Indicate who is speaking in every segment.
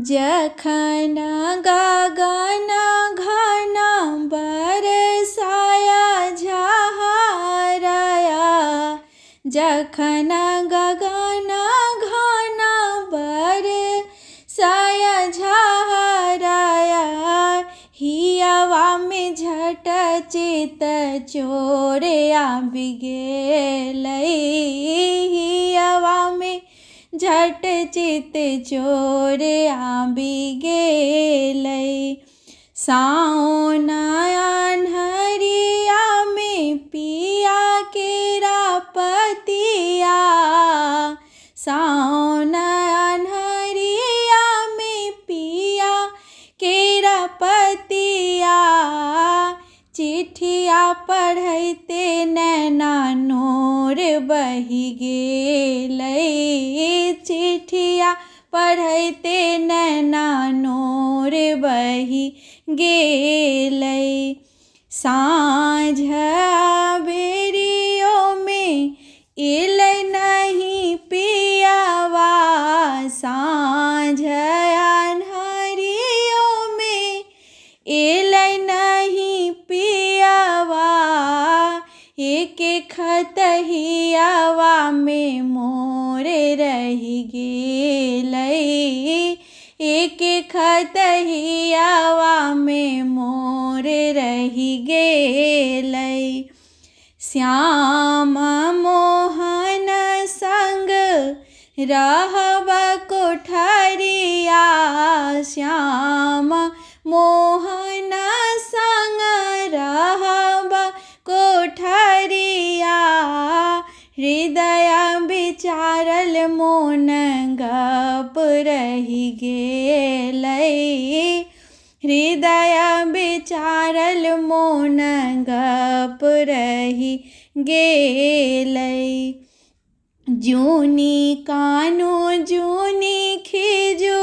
Speaker 1: जखन गगन घन बरसाया झहरया, जखन गगन घन बरसाया झहरया, हियवा में झट चित चोर आबि गेलै, हियवा में झट चित चोर आबि गेलै। साओन अन्हरिया में पिया केरा पतिया, साओन अन्हरिया में पिया केरा पतिया, चिट्ठिया पढ़ैते नैना नोर बहि गेलै, चिट्ठिया पढ़ैते नैना नोर बहि गेलै। साँझ बेरियो में एलै नहीं पियवा, साँझ अन्हरियो में एलै नहीं पियवा, एक खतहियावा में मोर रहि गेलै, एक खतहियावा में मोर रहि गेलै। श्याम मोहन संग रहब कोठरिया, श्याम मोहन संग रहब कोठरिया, हृदय विचारल मोन गप रहि गेलै, हृदय विचारल मोन गप रहि गेलै। जूनी कानू जूनी खिजू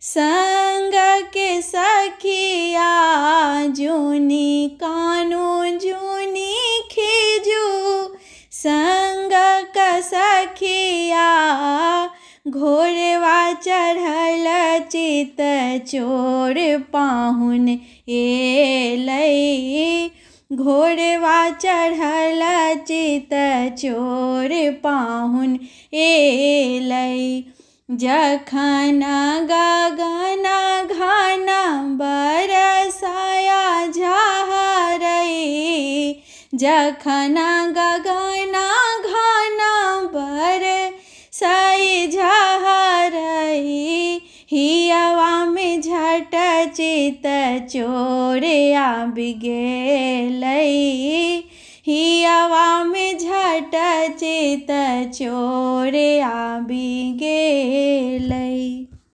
Speaker 1: संग के सखिया, जूनी कानू जूनी खिजू संग का सखिया, घोड़वा चढ़ल चित चोर पाहुन एलै, घोड़वा चढ़ल चित चोर पाहुन एलै। जखन गगन घन बरसाया झहरै, जखन गगन घन बरसाया झहरै, हियवा में झट चित चोर आबि गेलै, हियवा में झट चित चोर आबि गेलै।